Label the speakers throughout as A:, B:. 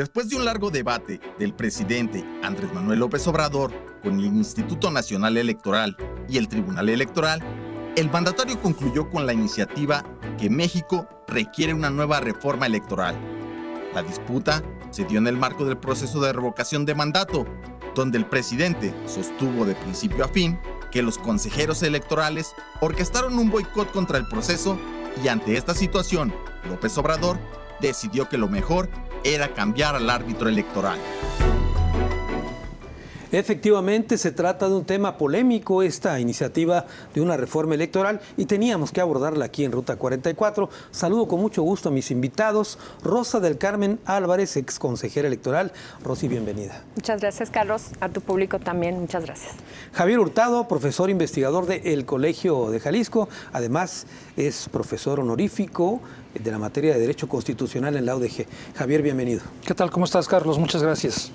A: Después de un largo debate del presidente Andrés Manuel López Obrador con el Instituto Nacional Electoral y el Tribunal Electoral, el mandatario concluyó con la iniciativa que México requiere una nueva reforma electoral. La disputa se dio en el marco del proceso de revocación de mandato, donde el presidente sostuvo de principio a fin que los consejeros electorales orquestaron un boicot contra el proceso y ante esta situación, López Obrador decidió que lo mejor era cambiar al árbitro electoral.
B: Efectivamente, se trata de un tema polémico, esta iniciativa de una reforma electoral, y teníamos que abordarla aquí en Ruta 44. Saludo con mucho gusto a mis invitados. Rosa del Carmen Álvarez, ex consejera electoral. Rosy, bienvenida.
C: Muchas gracias, Carlos. A tu público también, muchas gracias.
B: Javier Hurtado, profesor investigador del Colegio de Jalisco. Además, es profesor honorífico de la materia de Derecho Constitucional en la UDG. Javier, bienvenido.
D: ¿Qué tal? ¿Cómo estás, Carlos? Muchas gracias.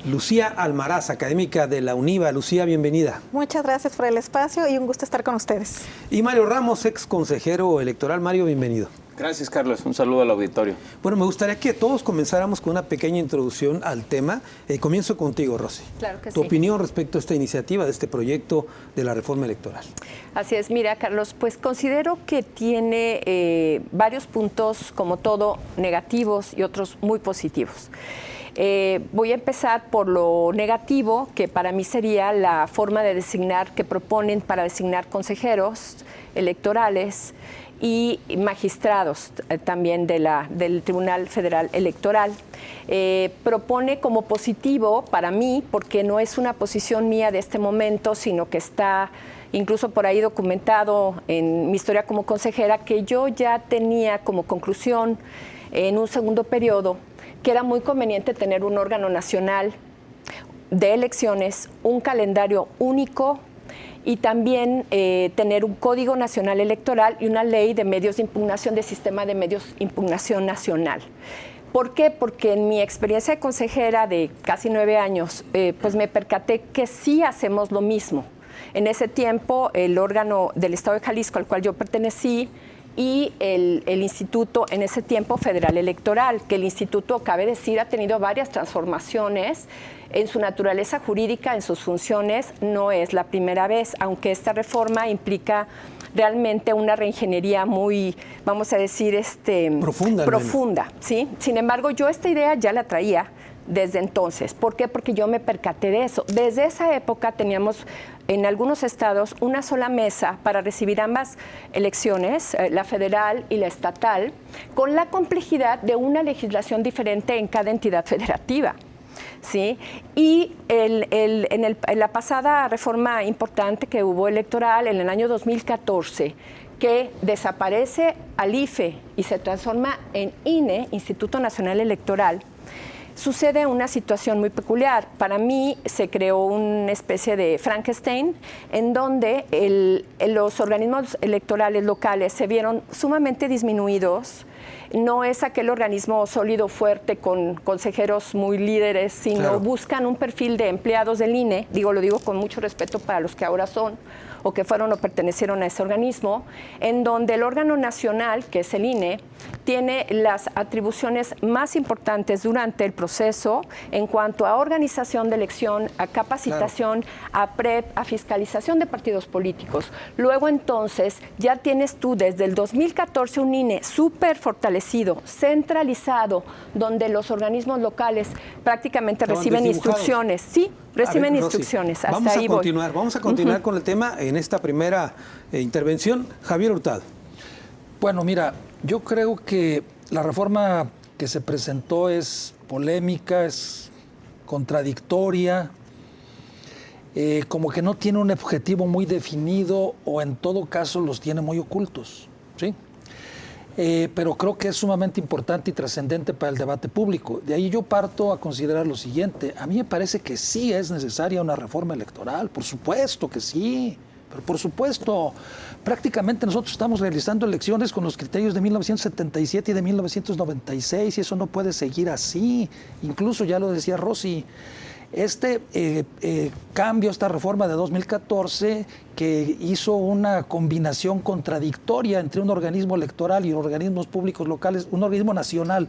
D: Lucía Almaraz, académica de la UNIVA. Lucía, bienvenida.
E: Muchas gracias por el espacio y un gusto estar con ustedes.
B: Y Mario Ramos, ex consejero electoral. Mario, bienvenido.
F: Gracias, Carlos. Un saludo al auditorio.
B: Bueno, me gustaría que todos comenzáramos con una pequeña introducción al tema. Comienzo contigo, Rosy.
C: Claro que sí.
B: Tu opinión respecto a esta iniciativa, de este proyecto de la reforma electoral.
C: Así es. Mira, Carlos, pues considero que tiene varios puntos, como todo, negativos y otros muy positivos. Voy a empezar por lo negativo, que para mí sería la forma de designar que proponen para designar consejeros electorales y magistrados también del Tribunal Federal Electoral. Propone como positivo para mí, porque no es una posición mía de este momento, sino que está incluso por ahí documentado en mi historia como consejera, que yo ya tenía como conclusión en un segundo periodo que era muy conveniente tener un órgano nacional de elecciones, un calendario único y también tener un Código Nacional Electoral y una ley de medios de impugnación, de sistema de medios de impugnación nacional. ¿Por qué? Porque en mi experiencia de consejera de casi 9 años, pues me percaté que sí hacemos lo mismo. En ese tiempo, el órgano del Estado de Jalisco al cual yo pertenecí, y el Instituto, en ese tiempo, Federal Electoral, que el Instituto, cabe decir, ha tenido varias transformaciones en su naturaleza jurídica, en sus funciones. No es la primera vez, aunque esta reforma implica realmente una reingeniería muy, vamos a decir, profunda, ¿sí? Sin embargo, yo esta idea ya la traía desde entonces. ¿Por qué? Porque yo me percaté de eso. Desde esa época teníamos en algunos estados una sola mesa para recibir ambas elecciones, la federal y la estatal, con la complejidad de una legislación diferente en cada entidad federativa. ¿Sí? Y en la pasada reforma importante que hubo electoral en el año 2014, que desaparece al IFE y se transforma en INE, Instituto Nacional Electoral, sucede una situación muy peculiar. Para mí se creó una especie de Frankenstein en donde los organismos electorales locales se vieron sumamente disminuidos. No es aquel organismo sólido, fuerte, con consejeros muy líderes, sino claro, buscan un perfil de empleados del INE, lo digo con mucho respeto para los que ahora son o que fueron o pertenecieron a ese organismo, en donde el órgano nacional, que es el INE, tiene las atribuciones más importantes durante el proceso en cuanto a organización de elección, a capacitación, claro, a PREP, a fiscalización de partidos políticos. Luego entonces ya tienes tú desde el 2014 un INE súper fortalecido, centralizado, donde los organismos locales prácticamente reciben instrucciones. Sí, reciben instrucciones.
B: Rosy,
C: hasta ahí voy.
B: Vamos a continuar con el tema en esta primera intervención. Javier Hurtado.
D: Bueno, mira, yo creo que la reforma que se presentó es polémica, es contradictoria, como que no tiene un objetivo muy definido o en todo caso los tiene muy ocultos, ¿sí? Pero creo que es sumamente importante y trascendente para el debate público. De ahí yo parto a considerar lo siguiente. A mí me parece que sí es necesaria una reforma electoral, por supuesto que sí. Pero por supuesto, prácticamente nosotros estamos realizando elecciones con los criterios de 1977 y de 1996 y eso no puede seguir así. Incluso ya lo decía Rosy, este cambio, esta reforma de 2014 que hizo una combinación contradictoria entre un organismo electoral y organismos públicos locales, un organismo nacional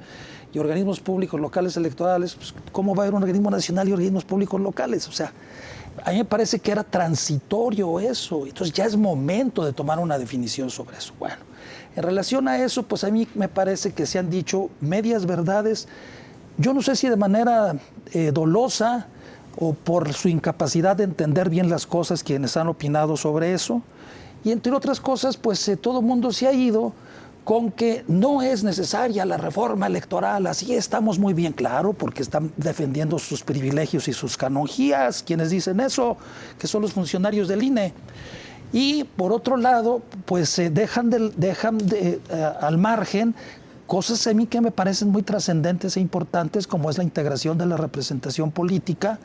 D: y organismos públicos locales electorales, pues, ¿cómo va a haber un organismo nacional y organismos públicos locales? O sea, a mí me parece que era transitorio eso, entonces ya es momento de tomar una definición sobre eso. Bueno, en relación a eso, pues a mí me parece que se han dicho medias verdades, yo no sé si de manera dolosa o por su incapacidad de entender bien las cosas quienes han opinado sobre eso, y entre otras cosas, pues todo el mundo se ha ido con que no es necesaria la reforma electoral, así estamos muy bien, claro, porque están defendiendo sus privilegios y sus canonjías, quienes dicen eso, que son los funcionarios del INE. Y por otro lado, pues dejan al margen cosas a mí que me parecen muy trascendentes e importantes, como es la integración de la representación política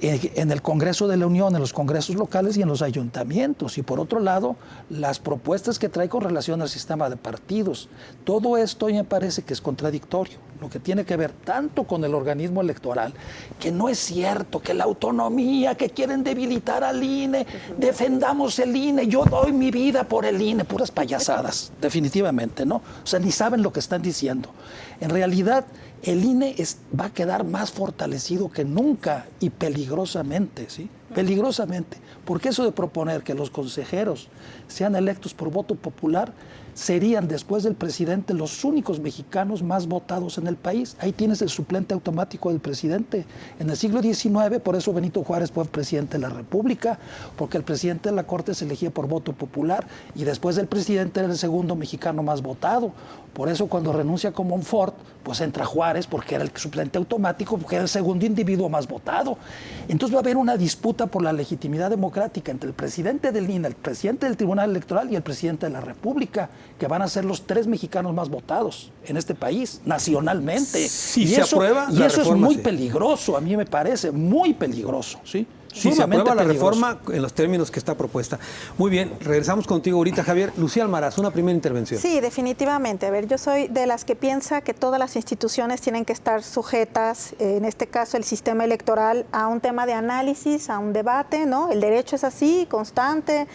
D: en el Congreso de la Unión, en los congresos locales y en los ayuntamientos. Y por otro lado, las propuestas que trae con relación al sistema de partidos. Todo esto me parece que es contradictorio, lo que tiene que ver tanto con el organismo electoral, que no es cierto que la autonomía, que quieren debilitar al INE, defendamos el INE, yo doy mi vida por el INE, puras payasadas, definitivamente, ¿no? O sea, ni saben lo que están diciendo. En realidad, el INE va a quedar más fortalecido que nunca y peligrosamente, ¿sí? Peligrosamente. Porque eso de proponer que los consejeros sean electos por voto popular serían, después del presidente, los únicos mexicanos más votados en el país. Ahí tienes el suplente automático del presidente. En el siglo XIX, por eso Benito Juárez fue presidente de la República, porque el presidente de la Corte se elegía por voto popular y después del presidente era el segundo mexicano más votado. Por eso cuando renuncia Comonfort, pues entra Juárez, porque era el suplente automático, porque era el segundo individuo más votado. Entonces va a haber una disputa por la legitimidad democrática entre el presidente del INE, el presidente del Tribunal Electoral y el presidente de la República, que van a ser los 3 mexicanos más votados en este país, nacionalmente.
B: Si se aprueba
D: y
B: la
D: eso
B: reforma,
D: es muy
B: sí.
D: peligroso, a mí me parece, muy peligroso, ¿sí?
B: Si se aprueba la
D: peligroso.
B: reforma en los términos que está propuesta. Muy bien, regresamos contigo ahorita, Javier. Lucía Almaraz, una primera intervención.
E: Sí, definitivamente. A ver, yo soy de las que piensa que todas las instituciones tienen que estar sujetas, en este caso el sistema electoral, a un tema de análisis, a un debate, ¿no? El derecho es así, constante,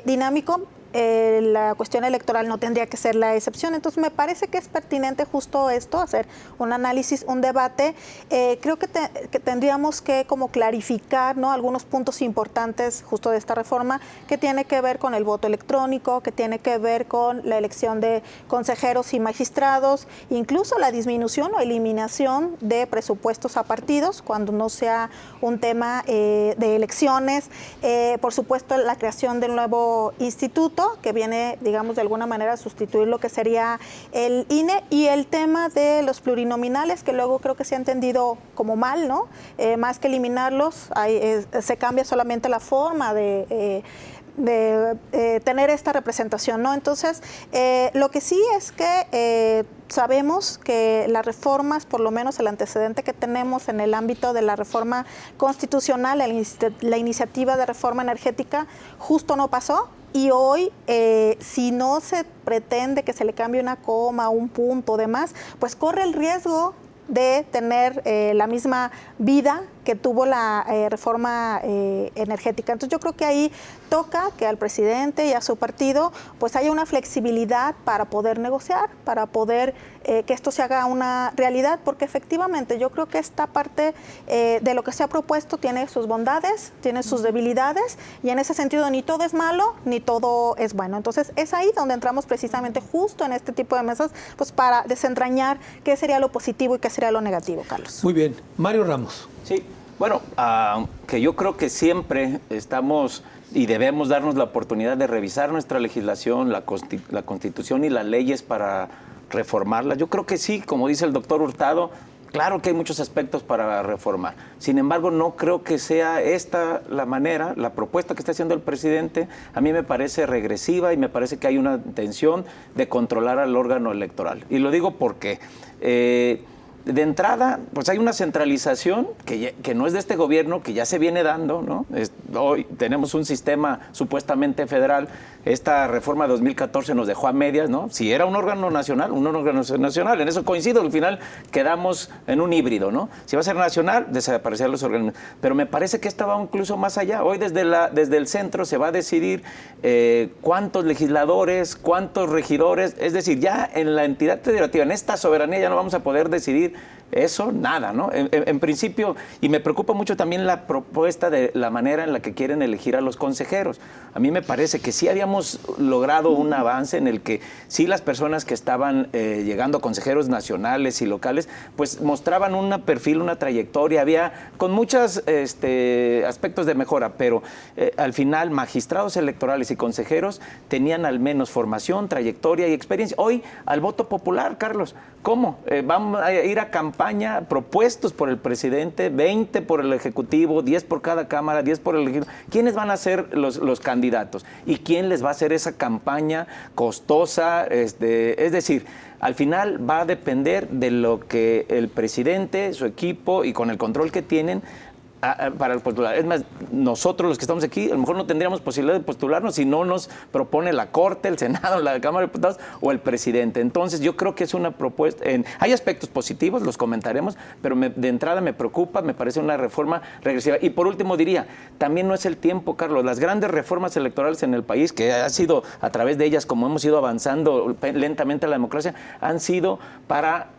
E: dinámico. La cuestión electoral no tendría que ser la excepción. Entonces me parece que es pertinente justo esto, hacer un análisis, un debate. Creo que tendríamos que como clarificar, ¿no?, algunos puntos importantes justo de esta reforma, que tiene que ver con el voto electrónico, que tiene que ver con la elección de consejeros y magistrados, incluso la disminución o eliminación de presupuestos a partidos cuando no sea un tema de elecciones. Por supuesto, la creación del nuevo instituto que viene, digamos, de alguna manera a sustituir lo que sería el INE, y el tema de los plurinominales, que luego creo que se ha entendido como mal, ¿no? Más que eliminarlos, se cambia solamente la forma de tener esta representación, ¿no? Entonces, lo que sí es que sabemos que las reformas, por lo menos el antecedente que tenemos en el ámbito de la reforma constitucional, la iniciativa de reforma energética, justo no pasó. Y hoy, si no se pretende que se le cambie una coma, un punto o demás, pues corre el riesgo de tener la misma vida que tuvo la reforma energética. Entonces yo creo que ahí toca que al presidente y a su partido pues haya una flexibilidad para poder negociar, para poder que esto se haga una realidad, porque efectivamente yo creo que esta parte de lo que se ha propuesto tiene sus bondades, tiene sus debilidades, y en ese sentido ni todo es malo, ni todo es bueno. Entonces es ahí donde entramos precisamente justo en este tipo de mesas, pues para desentrañar qué sería lo positivo y qué sería lo negativo, Carlos.
B: Muy bien. Mario Ramos.
F: Sí, bueno, que yo creo que siempre estamos y debemos darnos la oportunidad de revisar nuestra legislación, la Constitución y las leyes para reformarlas. Yo creo que sí, como dice el doctor Hurtado, claro que hay muchos aspectos para reformar. Sin embargo, no creo que sea esta la manera, la propuesta que está haciendo el presidente, a mí me parece regresiva y me parece que hay una intención de controlar al órgano electoral. Y lo digo porque de entrada, pues hay una centralización que no es de este gobierno, que ya se viene dando, ¿no? Hoy tenemos un sistema supuestamente federal. Esta reforma de 2014 nos dejó a medias, ¿no? Si era un órgano nacional, en eso coincido, al final quedamos en un híbrido, ¿no? Si va a ser nacional, desaparecer los órganos. Pero me parece que esta va incluso más allá. Hoy desde el centro se va a decidir cuántos legisladores, cuántos regidores, es decir, ya en la entidad federativa, en esta soberanía ya no vamos a poder decidir eso, nada, ¿no? En principio, y me preocupa mucho también la propuesta de la manera en la que quieren elegir a los consejeros. A mí me parece que sí habíamos logrado un avance en el que sí las personas que estaban llegando, consejeros nacionales y locales, pues mostraban un perfil, una trayectoria, había con muchos aspectos de mejora, pero al final magistrados electorales y consejeros tenían al menos formación, trayectoria y experiencia. Hoy, al voto popular, Carlos, ¿cómo? Vamos a ir a campaña propuestos por el presidente, 20 por el Ejecutivo, 10 por cada Cámara, 10 por el Legislativo. ¿Quiénes van a ser los candidatos? ¿Y quién les va a hacer esa campaña costosa? Es decir, al final va a depender de lo que el presidente, su equipo y con el control que tienen para el postular. Es más, nosotros los que estamos aquí, a lo mejor no tendríamos posibilidad de postularnos si no nos propone la Corte, el Senado, la Cámara de Diputados o el presidente. Entonces, yo creo que es una propuesta. Hay aspectos positivos, los comentaremos, pero de entrada me preocupa, me parece una reforma regresiva. Y por último diría, también no es el tiempo, Carlos. Las grandes reformas electorales en el país, que ha sido a través de ellas, como hemos ido avanzando lentamente a la democracia, han sido para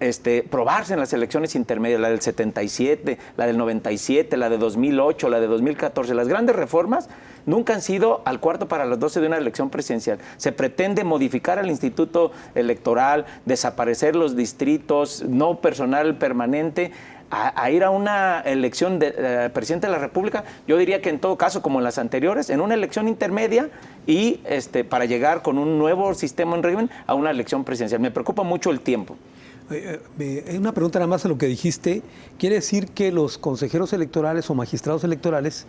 F: probarse en las elecciones intermedias, la del 77, la del 97, la de 2008, la de 2014. Las grandes reformas nunca han sido al cuarto para las 12 de una elección presidencial. Se pretende modificar al Instituto Electoral, desaparecer los distritos, no personal permanente, a ir a una elección de presidente de la República. Yo diría que en todo caso, como en las anteriores, en una elección intermedia y para llegar con un nuevo sistema en régimen a una elección presidencial. Me preocupa mucho el tiempo.
B: Una pregunta nada más a lo que dijiste. ¿Quiere decir que los consejeros electorales o magistrados electorales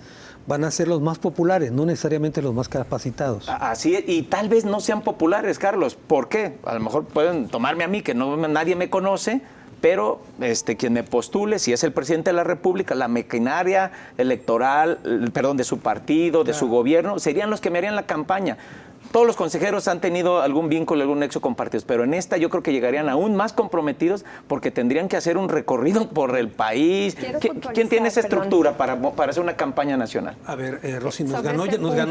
B: van a ser los más populares, no necesariamente los más capacitados?
F: Así es, y tal vez no sean populares, Carlos. ¿Por qué? A lo mejor pueden tomarme a mí, que nadie me conoce, pero quien me postule, si es el presidente de la República, la maquinaria electoral, de su partido, de su gobierno, serían los que me harían la campaña. Todos los consejeros han tenido algún vínculo, algún nexo con partidos, pero en esta yo creo que llegarían aún más comprometidos porque tendrían que hacer un recorrido por el país. ¿Quién tiene esa estructura para hacer una campaña nacional?
B: A ver, Rosy, nos ganó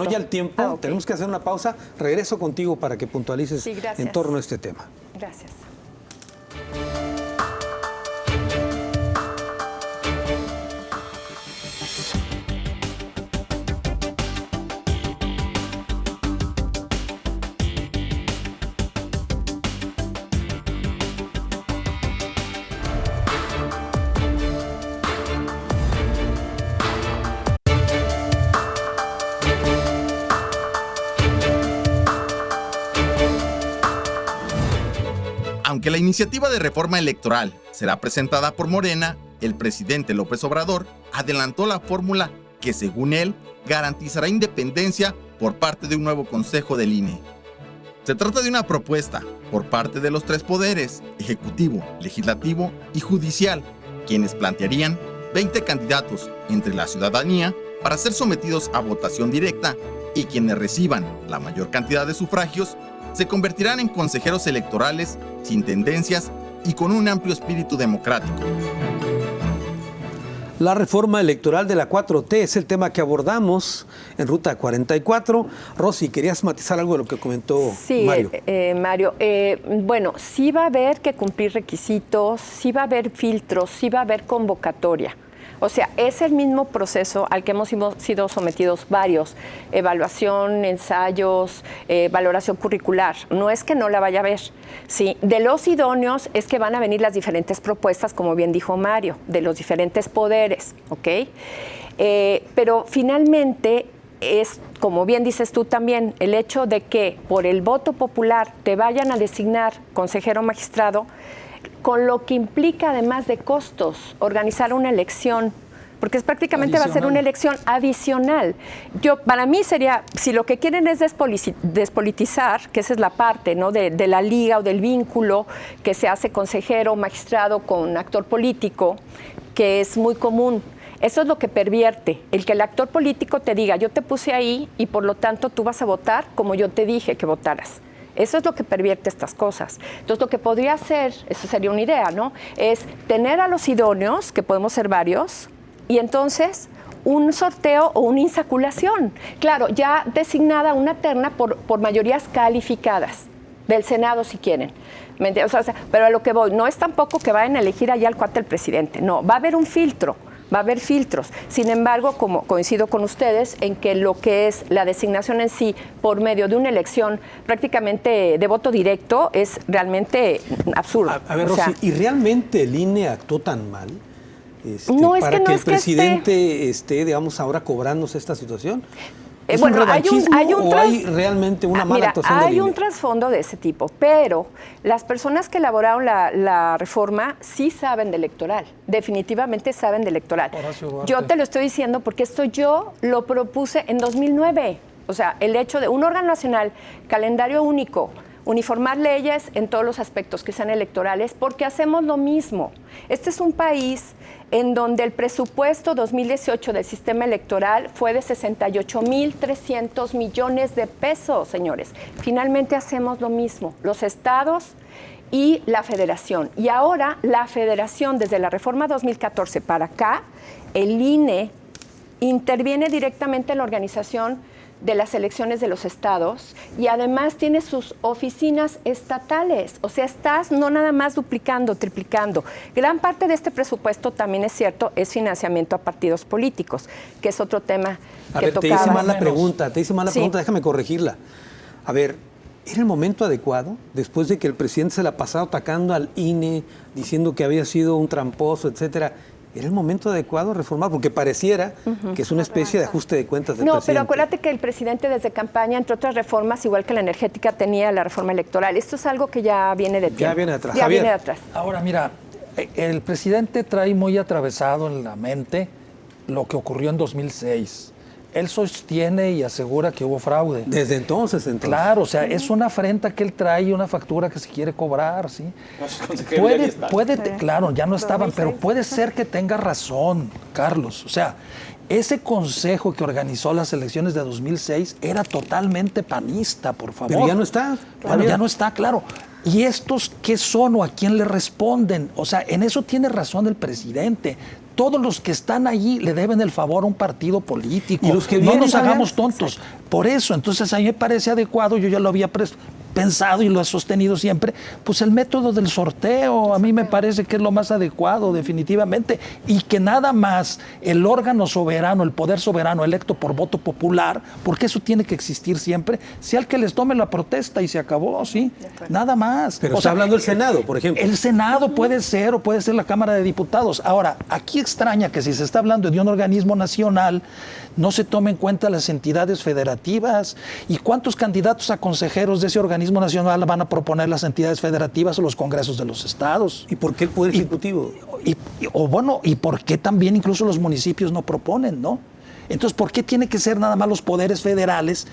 B: ya el tiempo. Tenemos que hacer una pausa. Regreso contigo para que puntualices en torno a este tema.
C: Gracias.
A: Aunque la iniciativa de reforma electoral será presentada por Morena, el presidente López Obrador adelantó la fórmula que, según él, garantizará independencia por parte de un nuevo consejo del INE. Se trata de una propuesta por parte de los tres poderes, ejecutivo, legislativo y judicial, quienes plantearían 20 candidatos entre la ciudadanía para ser sometidos a votación directa y quienes reciban la mayor cantidad de sufragios se convertirán en consejeros electorales sin tendencias y con un amplio espíritu democrático.
B: La reforma electoral de la 4T es el tema que abordamos en Ruta 44. Rosy, ¿querías matizar algo de lo que comentó Mario?
C: Sí, Mario. Bueno, sí va a haber que cumplir requisitos, sí va a haber filtros, sí va a haber convocatoria. O sea, es el mismo proceso al que hemos sido sometidos varios, evaluación, ensayos, valoración curricular. No es que no la vaya a haber. Sí, de los idóneos es que van a venir las diferentes propuestas, como bien dijo Mario, de los diferentes poderes, ¿ok? Pero finalmente es, como bien dices tú también, el hecho de que por el voto popular te vayan a designar consejero magistrado, con lo que implica además de costos organizar una elección porque prácticamente va a ser una elección adicional. Para mí sería, si lo que quieren es despolitizar, que esa es la parte, ¿no?, de la liga o del vínculo que se hace consejero, magistrado con actor político, que es muy común. Eso es lo que pervierte, el que el actor político te diga, yo te puse ahí y por lo tanto tú vas a votar como yo te dije que votaras. Eso es lo que pervierte estas cosas. Entonces, lo que podría hacer, eso sería una idea, ¿no?, es tener a los idóneos, que podemos ser varios, y entonces un sorteo o una insaculación. Claro, ya designada una terna por mayorías calificadas, del Senado si quieren. O sea, pero a lo que voy, no es tampoco que vayan a elegir allá al cuate del presidente, no, va a haber un filtro. Va a haber filtros. Sin embargo, como coincido con ustedes en que lo que es la designación en sí por medio de una elección prácticamente de voto directo es realmente absurdo.
B: A ver, Rosy, ¿y realmente el INE actuó tan mal
C: no, es
B: para
C: que,
B: que
C: no
B: el
C: es que
B: presidente esté, digamos, ahora cobrándose esta situación? ¿Es
C: bueno,
B: un revanchismo o
C: hay
B: hay realmente una mala actuación del INE?
C: Hay un trasfondo de ese tipo, pero las personas que elaboraron la reforma sí saben de electoral, definitivamente saben de electoral. Yo te lo estoy diciendo porque esto yo lo propuse en 2009, o sea, el hecho de un órgano nacional, calendario único, uniformar leyes en todos los aspectos que sean electorales, porque hacemos lo mismo. Este es un país en donde el presupuesto 2018 del sistema electoral fue de 68,300 millones de pesos, señores. Finalmente hacemos lo mismo, los estados y la federación. Y ahora la federación, desde la reforma 2014 para acá, el INE interviene directamente en la organización de las elecciones de los estados y además tiene sus oficinas estatales. O sea, estás no nada más duplicando, triplicando. Gran parte de este presupuesto, también es cierto, es financiamiento a partidos políticos, que es otro tema que tocaba.
B: Te hice mal la pregunta, déjame corregirla. A ver, ¿era el momento adecuado, después de que el presidente se la pasaba atacando al INE, diciendo que había sido un tramposo, etcétera? ¿Era el momento adecuado reformar? Porque pareciera que es una especie de ajuste de cuentas del presidente.
C: No, pero acuérdate que el presidente desde campaña, entre otras reformas, igual que la energética, tenía la reforma electoral. Esto es algo que ya viene de tiempo.
B: Ya viene atrás.
C: Ya viene de atrás.
D: Ahora, mira, el presidente trae muy atravesado en la mente lo que ocurrió en 2006. Él sostiene y asegura que hubo fraude.
B: Desde entonces.
D: Claro, o sea, es una afrenta que él trae, una factura que se quiere cobrar, ¿sí? Claro, ya no estaban, pero puede ser que tenga razón, Carlos. O sea, ese consejo que organizó las elecciones de 2006 era totalmente panista, por favor.
B: Pero ya no está.
D: Bueno, ya no está, claro. ¿Y estos qué son o a quién le responden? O sea, en eso tiene razón el presidente. Todos los que están allí le deben el favor a un partido político.
B: Y los que
D: no nos
B: vienen,
D: hagamos tontos. Sí. Por eso, entonces a mí me parece adecuado, yo ya lo había pensado y lo he sostenido siempre, pues el método del sorteo a mí me parece que es lo más adecuado, definitivamente, y que nada más el órgano soberano, el poder soberano electo por voto popular, porque eso tiene que existir siempre, sea el que les tome la protesta y se acabó, ¿sí? Nada más.
B: Pero está hablando el Senado, por ejemplo.
D: El Senado puede ser o puede ser la Cámara de Diputados. Ahora, aquí extraña que si se está hablando de un organismo nacional, no se tomen en cuenta las entidades federativas. ¿Y cuántos candidatos a consejeros de ese organismo nacional van a proponer las entidades federativas o los congresos de los estados?
B: ¿Y por qué el Poder Ejecutivo?
D: ¿Y por qué también incluso los municipios no proponen, no? Entonces, ¿por qué tiene que ser nada más los poderes federales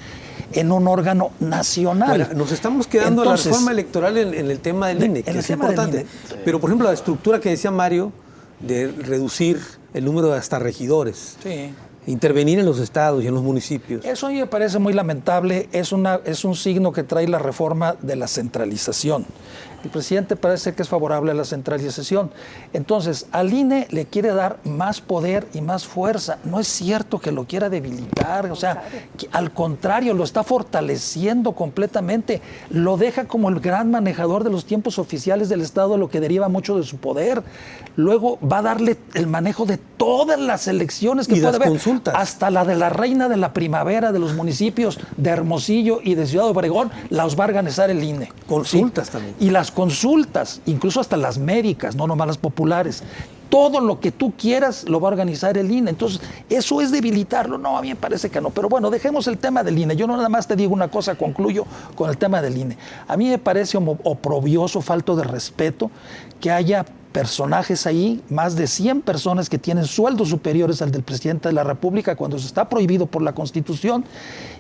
D: en un órgano nacional?
B: Bueno, nos estamos quedando en la reforma electoral en el tema del INE, que es importante. Pero, por ejemplo, la estructura que decía Mario de reducir el número de hasta regidores.
D: Sí.
B: Intervenir en los estados y en los municipios.
D: Eso a mí me parece muy lamentable, es un signo que trae la reforma de la centralización. El presidente parece que es favorable a la centralización. Entonces, al INE le quiere dar más poder y más fuerza. No es cierto que lo quiera debilitar, o sea, al contrario, lo está fortaleciendo completamente. Lo deja como el gran manejador de los tiempos oficiales del Estado, lo que deriva mucho de su poder. Luego va a darle el manejo de todas las elecciones que puede haber.
B: Consultas.
D: Hasta la de la reina de la primavera de los municipios de Hermosillo y de Ciudad Obregón, las va a organizar el INE.
B: Consultas, ¿sí? También.
D: Y las consultas, incluso hasta las médicas, no nomás las populares. Todo lo que tú quieras lo va a organizar el INE. Entonces, ¿eso es debilitarlo? No, a mí me parece que no. Pero bueno, dejemos el tema del INE. Yo no nada más te digo una cosa, concluyo con el tema del INE. A mí me parece oprobioso, falto de respeto, que haya personajes ahí, más de 100 personas que tienen sueldos superiores al del presidente de la República cuando se está prohibido por la Constitución,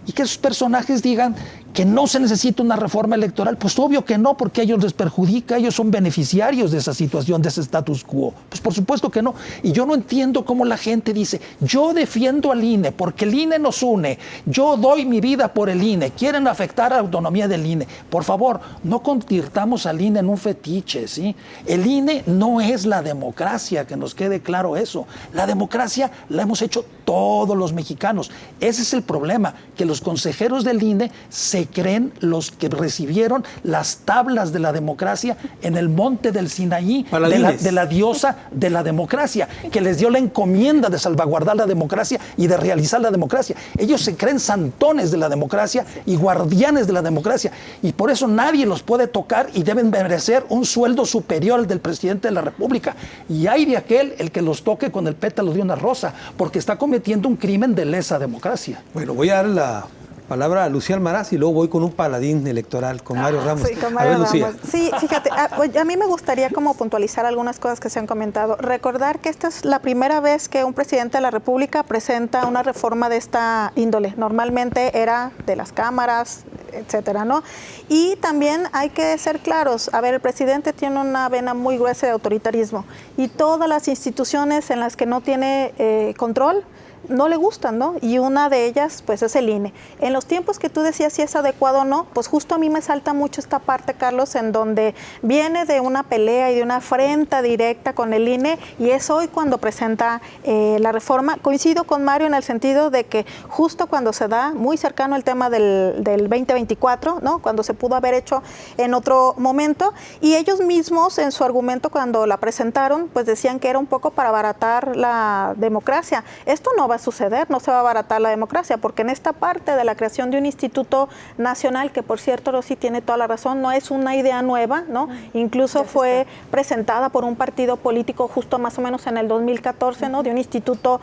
D: y que esos personajes digan que no se necesita una reforma electoral. Pues obvio que no, porque a ellos les perjudica, ellos son beneficiarios de esa situación, de ese status quo. Pues por supuesto que no. Y yo no entiendo cómo la gente dice, yo defiendo al INE porque el INE nos une, yo doy mi vida por el INE, quieren afectar a la autonomía del INE. Por favor, no convirtamos al INE en un fetiche, ¿sí? El INE no es la democracia, que nos quede claro eso. La democracia la hemos hecho todos los mexicanos. Ese es el problema, que los consejeros del INE se creen los que recibieron las tablas de la democracia en el monte del Sinaí, de la diosa de la democracia, que les dio la encomienda de salvaguardar la democracia y de realizar la democracia. Ellos se creen santones de la democracia y guardianes de la democracia, y por eso nadie los puede tocar y deben merecer un sueldo superior al del presidente de la República. Y hay de aquel el que los toque con el pétalo de una rosa, porque está cometiendo un crimen de lesa democracia.
B: Bueno, voy a dar la palabra a Lucía Almaraz y luego voy con un paladín electoral, con Mario Ramos.
E: Sí, con Mario Ramos. Sí, fíjate, a mí me gustaría como puntualizar algunas cosas que se han comentado. Recordar que esta es la primera vez que un presidente de la República presenta una reforma de esta índole. Normalmente era de las cámaras, etcétera, ¿no? Y también hay que ser claros. A ver, el presidente tiene una vena muy gruesa de autoritarismo y todas las instituciones en las que no tiene control no le gustan, ¿no? Y una de ellas, pues, es el INE. En los tiempos que tú decías si es adecuado o no, pues justo a mí me salta mucho esta parte, Carlos, en donde viene de una pelea y de una afrenta directa con el INE, y es hoy cuando presenta la reforma. Coincido con Mario en el sentido de que justo cuando se da, muy cercano el tema del 2024, ¿no? Cuando se pudo haber hecho en otro momento, y ellos mismos en su argumento cuando la presentaron, pues decían que era un poco para abaratar la democracia. Esto no va a suceder, no se va a abaratar la democracia, porque en esta parte de la creación de un instituto nacional, que por cierto Rosy tiene toda la razón, no es una idea nueva, ¿no? Incluso fue presentada por un partido político justo más o menos en el 2014, ¿no? De un instituto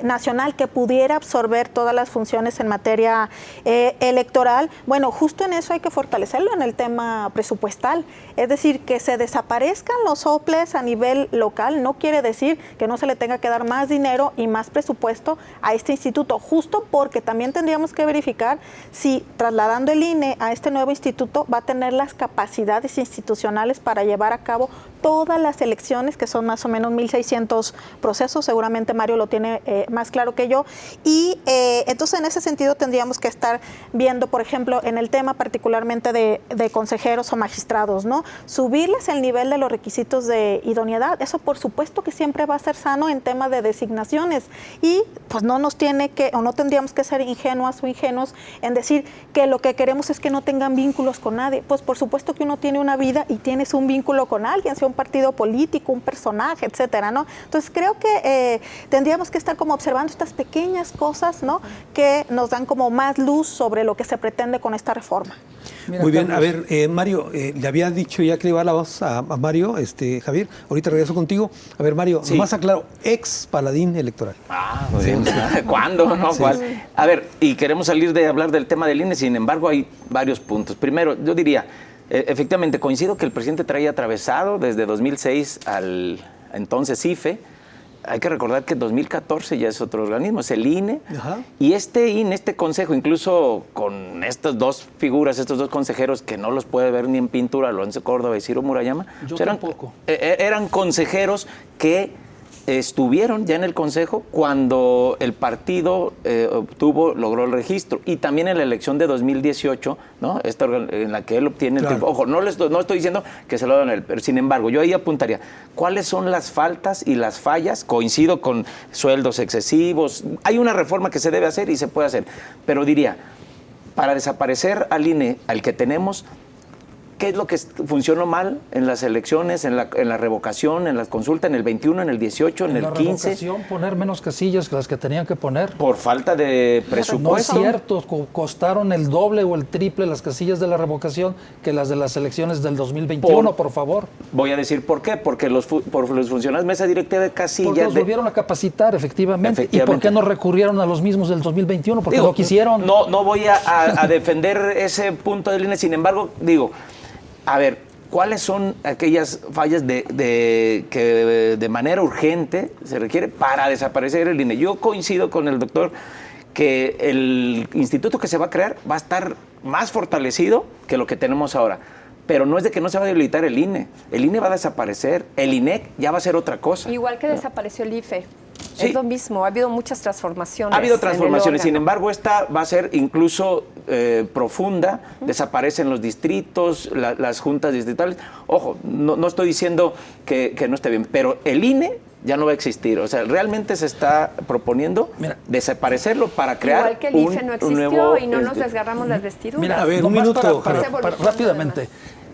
E: nacional que pudiera absorber todas las funciones en materia electoral. Bueno, justo en eso hay que fortalecerlo en el tema presupuestal, es decir, que se desaparezcan los soples a nivel local no quiere decir que no se le tenga que dar más dinero y más presupuesto a este instituto, justo porque también tendríamos que verificar si trasladando el INE a este nuevo instituto va a tener las capacidades institucionales para llevar a cabo todas las elecciones, que son más o menos 1.600 procesos, seguramente Mario lo tiene más claro que yo, y entonces en ese sentido tendríamos que estar viendo, por ejemplo, en el tema particularmente de consejeros o magistrados, ¿no? Subirles el nivel de los requisitos de idoneidad, eso por supuesto que siempre va a ser sano en tema de designaciones, y pues no nos tiene que, o no tendríamos que ser ingenuas o ingenuos en decir que lo que queremos es que no tengan vínculos con nadie. Pues por supuesto que uno tiene una vida y tienes un vínculo con alguien, sea un partido político, un personaje, etcétera, ¿no? Entonces creo que tendríamos que estar como observando estas pequeñas cosas, ¿no? Que nos dan como más luz sobre lo que se pretende con esta reforma.
B: Mira, muy bien, Carlos. A ver, Mario, le había dicho ya que le iba a dar la voz a Mario, Javier, ahorita regreso contigo. A ver, Mario, sí. Nomás aclaro, ex paladín electoral.
F: Ah, muy bien. ¿Cuándo? ¿No? Sí. ¿Cuál? A ver, y queremos salir de hablar del tema del INE, sin embargo hay varios puntos. Primero, yo diría, efectivamente, coincido que el presidente traía atravesado desde 2006 al entonces IFE. Hay que recordar que en 2014 ya es otro organismo, es el INE. Ajá. Y este INE, este consejo, incluso con estas dos figuras, estos dos consejeros que no los puede ver ni en pintura, Lorenzo Córdoba y Ciro Murayama,
D: yo tampoco.
F: Eran consejeros que estuvieron ya en el Consejo cuando el partido logró el registro, y también en la elección de 2018, ¿no? En la que él obtiene el triunfo. Ojo, no estoy diciendo que se lo dan a él, pero sin embargo, yo ahí apuntaría, ¿cuáles son las faltas y las fallas? Coincido con sueldos excesivos, hay una reforma que se debe hacer y se puede hacer, pero diría, para desaparecer al INE, al que tenemos, ¿qué es lo que funcionó mal en las elecciones, en la revocación, en la consulta, en el 21, en el 18, en el 15? En la revocación,
D: poner menos casillas que las que tenían que poner.
F: Por falta de presupuesto.
D: No es cierto, costaron el doble o el triple las casillas de la revocación que las de las elecciones del 2021, por favor.
F: Voy a decir por qué, porque los funcionarios de mesa directiva de casillas...
D: Porque los volvieron a capacitar, efectivamente. ¿Y por qué no recurrieron a los mismos del 2021? Porque no quisieron.
F: No voy a defender ese punto del INE, sin embargo, digo... A ver, cuáles son aquellas fallas que de manera urgente se requiere para desaparecer el INE. Yo coincido con el doctor que el instituto que se va a crear va a estar más fortalecido que lo que tenemos ahora. Pero no es de que no se va a debilitar el INE. El INE va a desaparecer. El INEC ya va a ser otra cosa.
C: Igual que desapareció el IFE.
F: Sí.
C: Es lo mismo. Ha habido muchas transformaciones.
F: Ha habido transformaciones.
C: en el
F: Sin embargo, esta va a ser incluso profunda. Desaparecen los distritos, las juntas distritales. Ojo, no estoy diciendo que no esté bien, pero el INE ya no va a existir. O sea, realmente se está proponiendo desaparecerlo para crear
C: igual que el IFE no existió
F: nuevo,
C: y no nos desgarramos las vestiduras.
D: Mira,
B: A ver, un
D: nomás
B: minuto.
D: para
C: Esa evolución,
D: rápidamente.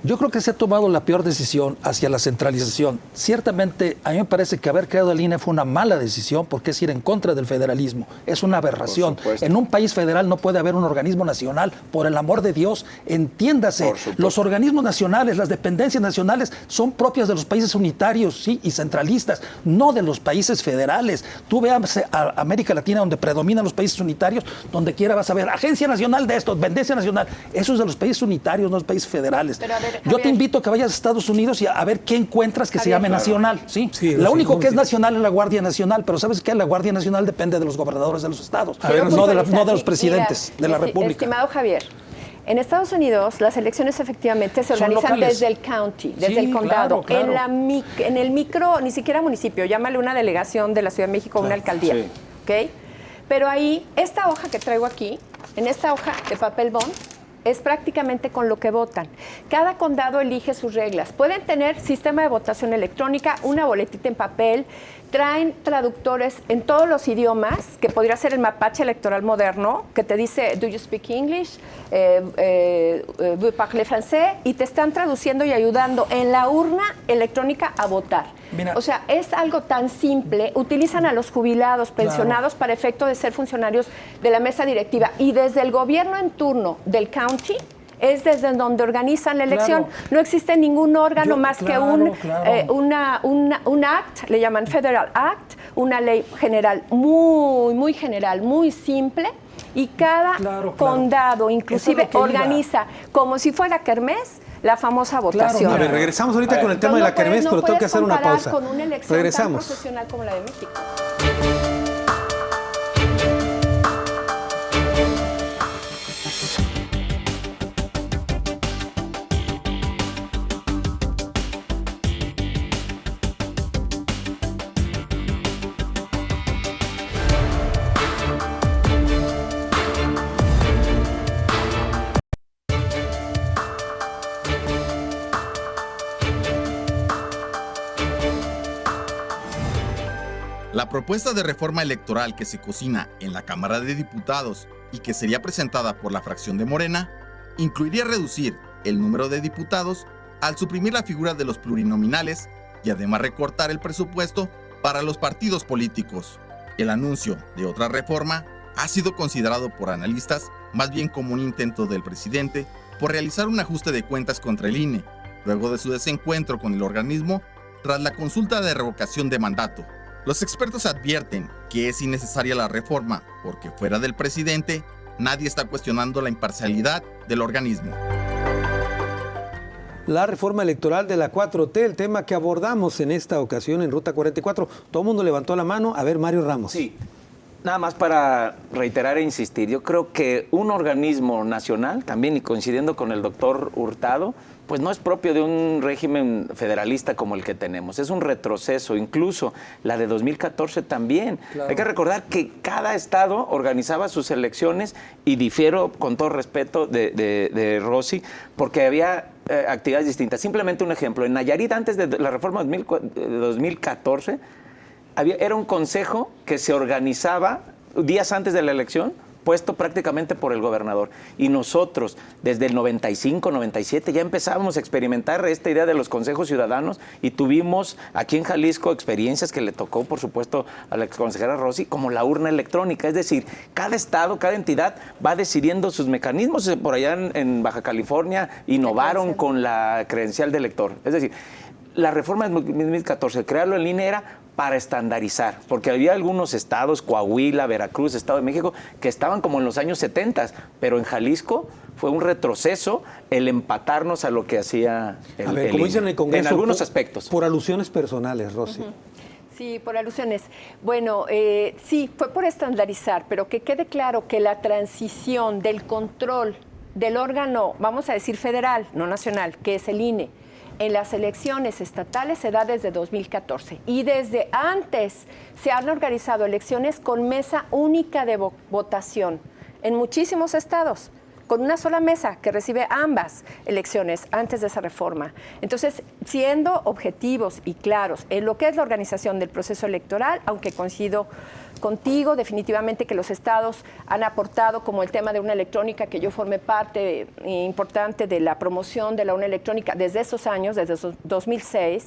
D: Yo creo que se ha tomado la peor decisión hacia la centralización. Ciertamente, a mí me parece que haber creado el INE fue una mala decisión porque es ir en contra del federalismo. Es una aberración. En un país federal no puede haber un organismo nacional. Por el amor de Dios, entiéndase. Los organismos nacionales, las dependencias nacionales son propias de los países unitarios, sí, y centralistas, no de los países federales. Tú veas a América Latina, donde predominan los países unitarios, donde quiera vas a ver Agencia Nacional de esto, Dependencia Nacional. Eso es de los países unitarios, no los países federales.
C: Pero a ver,
D: yo te
C: Javier,
D: invito a que vayas a Estados Unidos y a ver qué encuentras que se llame nacional. ¿sí?
B: Sí,
D: Lo único que es
B: sí.
D: nacional es la Guardia Nacional, pero ¿sabes qué? La Guardia Nacional depende de los gobernadores de los estados,
C: quiero
D: no de los
C: puntualizar,
D: presidentes
C: mira,
D: de la República.
C: Estimado Javier, en Estados Unidos las elecciones efectivamente se
D: Son
C: organizan
D: locales.
C: desde el county, desde
D: Sí,
C: el condado,
D: claro.
C: en el micro, ni siquiera municipio, llámale una delegación de la Ciudad de México, una alcaldía,
F: sí.
C: ¿ok? Pero ahí, esta hoja que traigo aquí, en esta hoja de papel bond, es prácticamente con lo que votan. Cada condado elige sus reglas. Pueden tener sistema de votación electrónica, una boletita en papel, traen traductores en todos los idiomas, que podría ser el mapache electoral moderno, que te dice, do you speak English? Vous parlez français? Y te están traduciendo y ayudando en la urna electrónica a votar.
D: Mira.
C: O sea, es algo tan simple. Utilizan a los jubilados, pensionados, para efecto de ser funcionarios de la mesa directiva. Y desde el gobierno en turno del county, es desde donde organizan la elección.
D: Claro.
C: No existe ningún órgano más que un act, le llaman Federal Act, una ley general muy general, muy simple, y cada condado inclusive organiza como si fuera kermés la famosa votación.
B: A ver, regresamos ahorita con el tema de la kermés, pero tengo que hacer una pausa.
C: Con una elección
B: Regresamos.
C: tan profesional como la de México.
A: La propuesta de reforma electoral que se cocina en la Cámara de Diputados y que sería presentada por la fracción de Morena, incluiría reducir el número de diputados al suprimir la figura de los plurinominales y además recortar el presupuesto para los partidos políticos. El anuncio de otra reforma ha sido considerado por analistas más bien como un intento del presidente por realizar un ajuste de cuentas contra el INE, luego de su desencuentro con el organismo tras la consulta de revocación de mandato. Los expertos advierten que es innecesaria la reforma porque fuera del presidente nadie está cuestionando la imparcialidad del organismo.
B: La reforma electoral de la 4T, el tema que abordamos en esta ocasión en Ruta 44. Todo el mundo levantó la mano. A ver, Mario Ramos.
F: Sí, nada más para reiterar e insistir. Yo creo que un organismo nacional, también y coincidiendo con el doctor Hurtado, pues no es propio de un régimen federalista como el que tenemos. Es un retroceso, incluso la de 2014 también. Claro. Hay que recordar que cada estado organizaba sus elecciones, y difiero con todo respeto de Rossi, porque había actividades distintas. Simplemente un ejemplo, en Nayarit, antes de la reforma de 2014, era un consejo que se organizaba días antes de la elección, puesto prácticamente por el gobernador. Y nosotros, desde el 95, 97, ya empezábamos a experimentar esta idea de los consejos ciudadanos, y tuvimos aquí en Jalisco experiencias que le tocó, por supuesto, a la exconsejera Rossi, como la urna electrónica. Es decir, cada estado, cada entidad va decidiendo sus mecanismos. Por allá en Baja California innovaron con la credencial de elector. Es decir, la reforma de 2014, crearlo en INE era para estandarizar, porque había algunos estados, Coahuila, Veracruz, Estado de México, que estaban como en los años 70, pero en Jalisco fue un retroceso el empatarnos a lo que hacía el,
B: a ver, como dicen en el Congreso,
F: en algunos aspectos.
B: Por alusiones personales, Rosy.
C: Sí, por alusiones. Bueno, sí, fue por estandarizar, pero que quede claro que la transición del control del órgano, vamos a decir federal, no nacional, que es el INE, en las elecciones estatales se da desde 2014 y desde antes se han organizado elecciones con mesa única de votación en muchísimos estados, con una sola mesa que recibe ambas elecciones antes de esa reforma. Entonces, siendo objetivos y claros en lo que es la organización del proceso electoral, aunque coincido contigo definitivamente que los estados han aportado, como el tema de urna electrónica, que yo formé parte importante de la promoción de la urna electrónica desde esos años, desde 2006,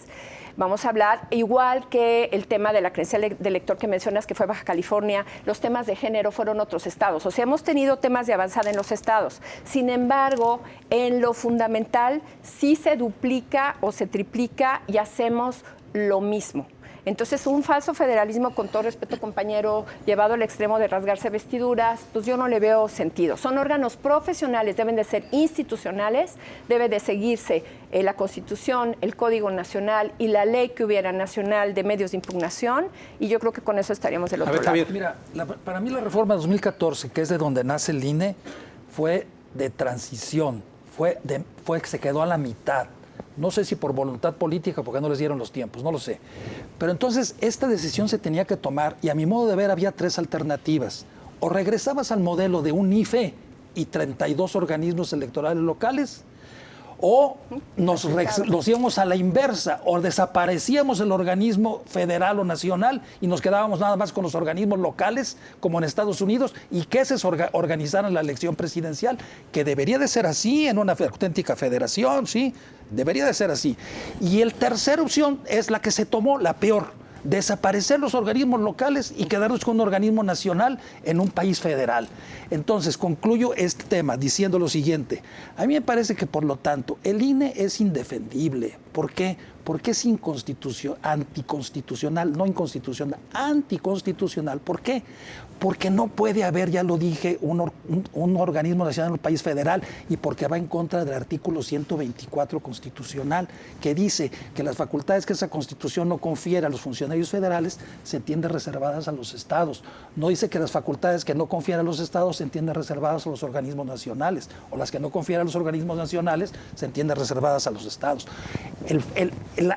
C: vamos a hablar, igual que el tema de la credencial de elector que mencionas, que fue Baja California, los temas de género fueron otros estados. O sea, hemos tenido temas de avanzada en los estados. Sin embargo, en lo fundamental sí se duplica o se triplica y hacemos lo mismo. Entonces, un falso federalismo, con todo respeto, compañero, llevado al extremo de rasgarse vestiduras, pues yo no le veo sentido. Son órganos profesionales, deben de ser institucionales, debe de seguirse la Constitución, el Código Nacional y la ley que hubiera nacional de medios de impugnación, y yo creo que con eso estaríamos del otro lado.
D: Javier, mira, para mí la reforma de 2014, que es de donde nace el INE, fue de transición, se quedó a la mitad. No sé si por voluntad política, porque no les dieron los tiempos, no lo sé. Pero entonces esta decisión se tenía que tomar y a mi modo de ver había tres alternativas. O regresabas al modelo de un IFE y 32 organismos electorales locales, o nos íbamos a la inversa, o desaparecíamos el organismo federal o nacional y nos quedábamos nada más con los organismos locales, como en Estados Unidos, y que se organizaran la elección presidencial, que debería de ser así en una auténtica federación, ¿sí? Debería de ser así. Y la tercera opción es la que se tomó, la peor: desaparecer los organismos locales y quedarnos con un organismo nacional en un país federal. Entonces, concluyo este tema diciendo lo siguiente. A mí me parece que, por lo tanto, el INE es indefendible. ¿Por qué? Porque es anticonstitucional, no inconstitucional, anticonstitucional. ¿Por qué? Porque no puede haber, ya lo dije, un organismo nacional en un país federal, y porque va en contra del artículo 124 constitucional, que dice que las facultades que esa Constitución no confiere a los funcionarios federales se entienden reservadas a los estados. No dice que las facultades que no confiere a los estados se entienden reservadas a los organismos nacionales, o las que no confiere a los organismos nacionales se entienden reservadas a los estados.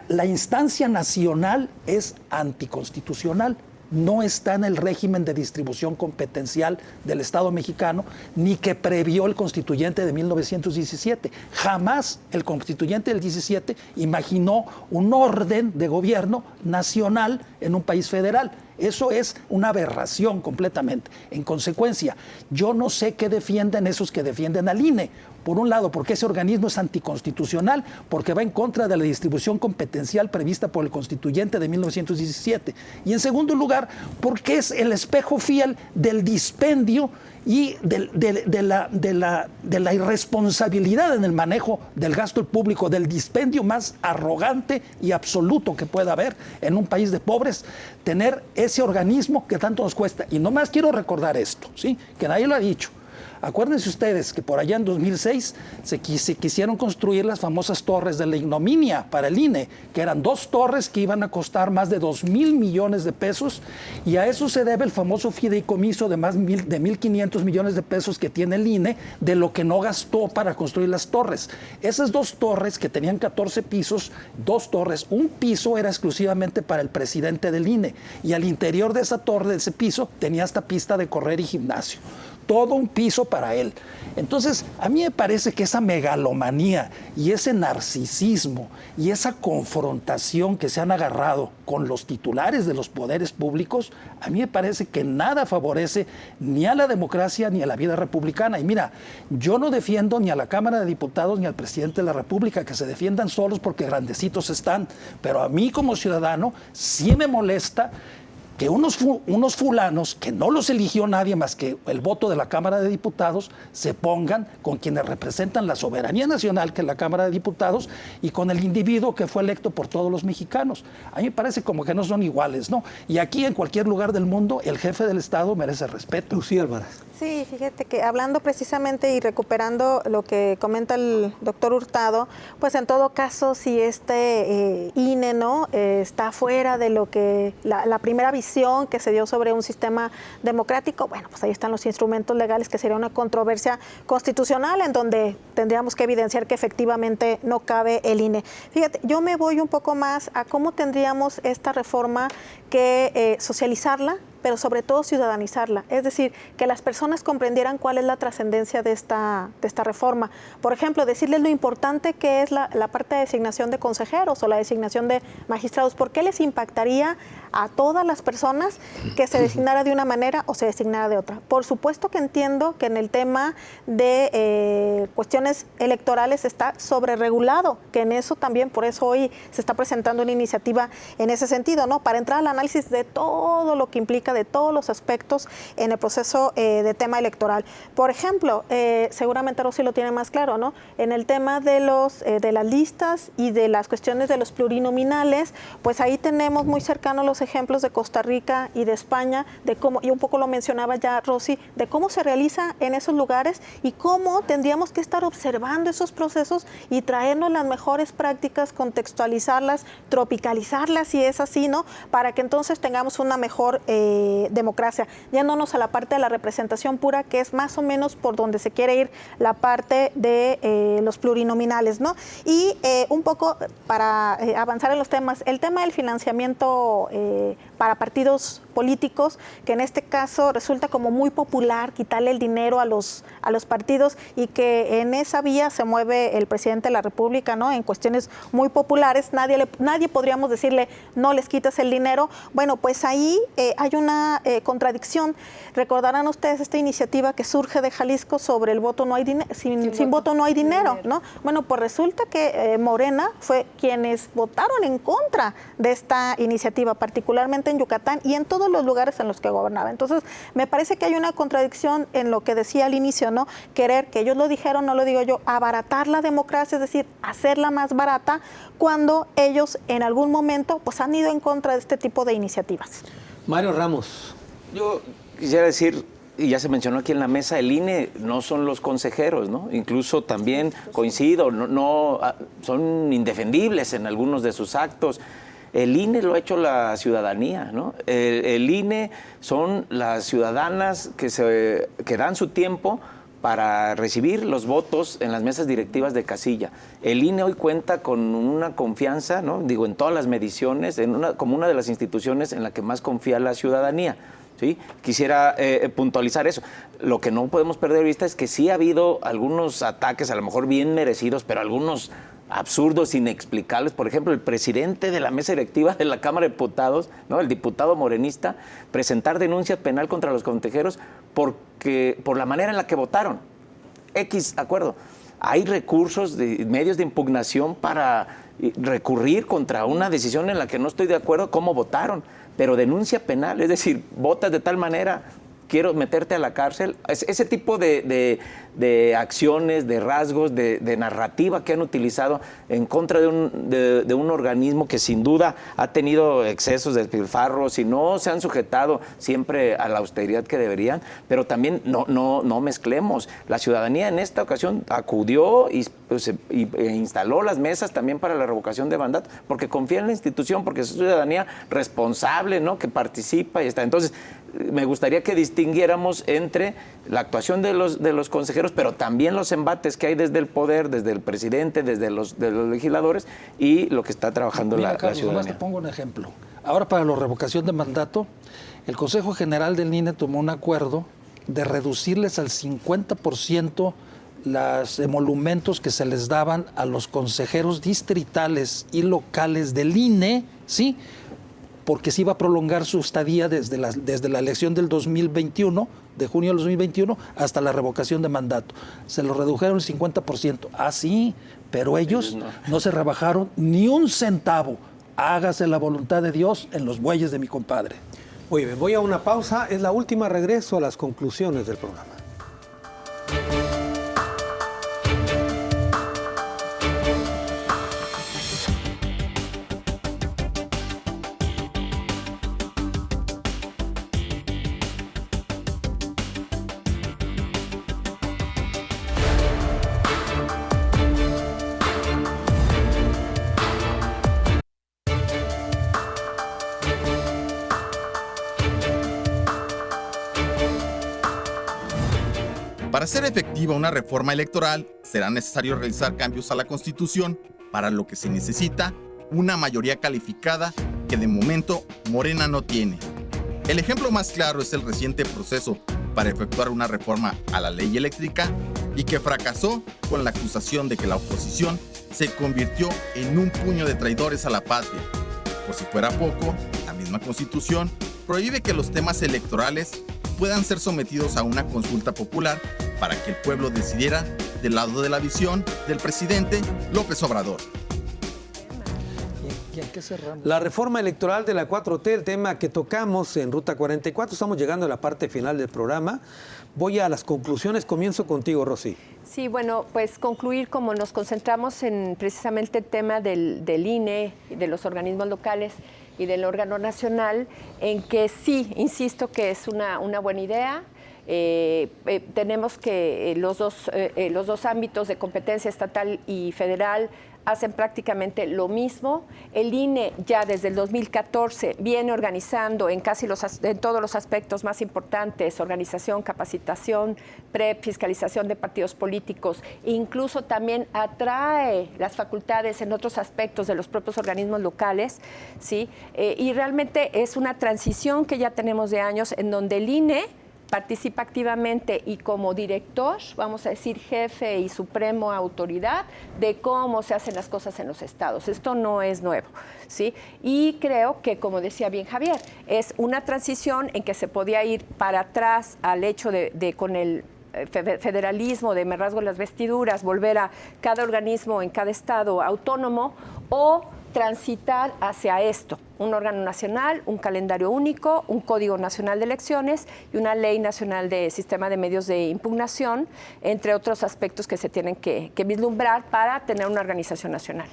D: La instancia nacional es anticonstitucional. No está en el régimen de distribución competencial del Estado mexicano, ni que previó el constituyente de 1917. Jamás el constituyente del 17 imaginó un orden de gobierno nacional en un país federal. Eso es una aberración completamente. En consecuencia, yo no sé qué defienden esos que defienden al INE. Por un lado, porque ese organismo es anticonstitucional, porque va en contra de la distribución competencial prevista por el constituyente de 1917. Y en segundo lugar, porque es el espejo fiel del dispendio y de la irresponsabilidad en el manejo del gasto público, del dispendio más arrogante y absoluto que pueda haber en un país de pobres, tener ese organismo que tanto nos cuesta. Y nomás quiero recordar esto, ¿sí? Que nadie lo ha dicho. Acuérdense ustedes que por allá en 2006 se quisieron construir las famosas torres de la ignominia para el INE, que eran 2 torres que iban a costar más de 2,000 millones de pesos, y a eso se debe el famoso fideicomiso de más de 1,500 millones de pesos que tiene el INE de lo que no gastó para construir las torres. Esas 2 torres, que tenían 14 pisos, 2 torres, un piso era exclusivamente para el presidente del INE, y al interior de esa torre, de ese piso, tenía hasta pista de correr y gimnasio. Todo un piso para él. Entonces, a mí me parece que esa megalomanía y ese narcisismo y esa confrontación que se han agarrado con los titulares de los poderes públicos, a mí me parece que nada favorece ni a la democracia ni a la vida republicana. Y mira, yo no defiendo ni a la Cámara de Diputados ni al presidente de la República, que se defiendan solos porque grandecitos están, pero a mí como ciudadano sí me molesta que unos fulanos que no los eligió nadie más que el voto de la Cámara de Diputados se pongan con quienes representan la soberanía nacional, que es la Cámara de Diputados, y con el individuo que fue electo por todos los mexicanos. A mí me parece como que no son iguales, ¿no? Y aquí, en cualquier lugar del mundo, el jefe del Estado merece respeto.
B: Lucía Álvarez.
E: Sí, fíjate que hablando precisamente y recuperando lo que comenta el doctor Hurtado, pues en todo caso, si este INE, ¿no? Está fuera de lo que la primera visión que se dio sobre un sistema democrático, bueno, pues ahí están los instrumentos legales, que sería una controversia constitucional en donde tendríamos que evidenciar que efectivamente no cabe el INE. Fíjate, yo me voy un poco más a cómo tendríamos esta reforma que socializarla, pero sobre todo ciudadanizarla, es decir, que las personas comprendieran cuál es la trascendencia de esta reforma. Por ejemplo, decirles lo importante que es la parte de designación de consejeros o la designación de magistrados. ¿Por qué les impactaría a todas las personas que se designara de una manera o se designara de otra? Por supuesto que entiendo que en el tema de cuestiones electorales está sobreregulado, que en eso también, por eso hoy se está presentando una iniciativa en ese sentido, ¿no? Para entrar al análisis de todo lo que implica, de todos los aspectos en el proceso de tema electoral. Por ejemplo, seguramente Rosy lo tiene más claro, ¿no? En el tema de las listas y de las cuestiones de los plurinominales, pues ahí tenemos muy cercanos los ejemplos de Costa Rica y de España, de cómo, y un poco lo mencionaba ya Rosy, de cómo se realiza en esos lugares y cómo tendríamos que estar observando esos procesos y traernos las mejores prácticas, contextualizarlas, tropicalizarlas, si es así, ¿no? Para que entonces tengamos una mejor democracia, yéndonos a la parte de la representación pura, que es más o menos por donde se quiere ir la parte de los plurinominales, ¿no? Y un poco para avanzar en los temas, el tema del financiamiento para partidos políticos, que en este caso resulta como muy popular quitarle el dinero a los partidos y que en esa vía se mueve el presidente de la República, ¿no? En cuestiones muy populares, nadie podríamos decirle no les quitas el dinero. Bueno, pues ahí hay una contradicción. Recordarán ustedes esta iniciativa que surge de Jalisco sobre el voto no hay dinero, sin voto no hay dinero, ¿no? Bueno, pues resulta que Morena fue quienes votaron en contra de esta iniciativa, particularmente en Yucatán y en todos los lugares en los que gobernaba. Entonces, me parece que hay una contradicción en lo que decía al inicio, ¿no? Querer, que ellos lo dijeron, no lo digo yo, abaratar la democracia, es decir, hacerla más barata, cuando ellos en algún momento pues han ido en contra de este tipo de iniciativas.
B: Mario Ramos.
F: Yo quisiera decir, y ya se mencionó aquí en la mesa, el INE no son los consejeros, ¿no? Incluso también coincido, son indefendibles en algunos de sus actos. El INE lo ha hecho la ciudadanía, ¿no? El INE son las ciudadanas que dan su tiempo para recibir los votos en las mesas directivas de casilla. El INE hoy cuenta con una confianza, ¿no? Digo, en todas las mediciones, como una de las instituciones en la que más confía la ciudadanía, ¿sí? Quisiera puntualizar eso. Lo que no podemos perder de vista es que sí ha habido algunos ataques, a lo mejor bien merecidos, pero algunos absurdos, inexplicables. Por ejemplo, el presidente de la mesa directiva de la Cámara de Diputados, ¿no? El diputado morenista, presentar denuncia penal contra los consejeros por la manera en la que votaron. Acuerdo. Hay recursos, medios de impugnación para recurrir contra una decisión en la que no estoy de acuerdo cómo votaron, pero denuncia penal, es decir, votas de tal manera, quiero meterte a la cárcel. Ese tipo de acciones, de rasgos, de narrativa que han utilizado en contra de un organismo que sin duda ha tenido excesos de despilfarros y no se han sujetado siempre a la austeridad que deberían, pero también no mezclemos. La ciudadanía en esta ocasión acudió e instaló las mesas también para la revocación de mandato, porque confía en la institución, porque es ciudadanía responsable, ¿no? Que participa y está. Entonces, me gustaría que distinguiéramos entre la actuación de los consejeros, pero también los embates que hay desde el poder, desde el presidente, desde los legisladores y lo que está trabajando la
D: Carlos,
F: ciudadanía.
D: Nomás te pongo un ejemplo. Ahora, para la revocación de mandato, el Consejo General del INE tomó un acuerdo de reducirles al 50% los emolumentos que se les daban a los consejeros distritales y locales del INE, ¿sí? Porque se iba a prolongar su estadía desde la elección del 2021, de junio del 2021, hasta la revocación de mandato. Se lo redujeron el 50%. Ah, sí, pero ellos no se rebajaron ni un centavo. Hágase la voluntad de Dios en los bueyes de mi compadre.
B: Muy bien, voy a una pausa. Es la última, regreso a las conclusiones del programa.
A: Para hacer efectiva una reforma electoral, será necesario realizar cambios a la Constitución, para lo que se necesita una mayoría calificada que de momento Morena no tiene. El ejemplo más claro es el reciente proceso para efectuar una reforma a la ley eléctrica y que fracasó con la acusación de que la oposición se convirtió en un puño de traidores a la patria. Por si fuera poco, la misma Constitución prohíbe que los temas electorales puedan ser sometidos a una consulta popular para que el pueblo decidiera del lado de la visión del presidente López Obrador.
D: ¿Y en qué cerramos?
B: La reforma electoral de la 4T, el tema que tocamos en Ruta 44. Estamos llegando a la parte final del programa. Voy a las conclusiones. Comienzo contigo, Rosy.
C: Sí, bueno, pues concluir como nos concentramos en precisamente el tema del INE, de los organismos locales y del órgano nacional, en que sí, insisto que es una buena idea. Tenemos que los dos ámbitos de competencia estatal y federal hacen prácticamente lo mismo. El INE ya desde el 2014 viene organizando en todos los aspectos más importantes: organización, capacitación, fiscalización de partidos políticos, e incluso también atrae las facultades en otros aspectos de los propios organismos locales, ¿sí? Y realmente es una transición que ya tenemos de años en donde el INE participa activamente y como director, vamos a decir jefe y supremo autoridad de cómo se hacen las cosas en los estados. Esto no es nuevo, ¿sí? Y creo que, como decía bien Javier, es una transición en que se podía ir para atrás al hecho de con el federalismo, de me rasgo las vestiduras, volver a cada organismo en cada estado autónomo, o transitar hacia esto: un órgano nacional, un calendario único, un código nacional de elecciones y una ley nacional de sistema de medios de impugnación, entre otros aspectos que se tienen que vislumbrar para tener una organización nacional.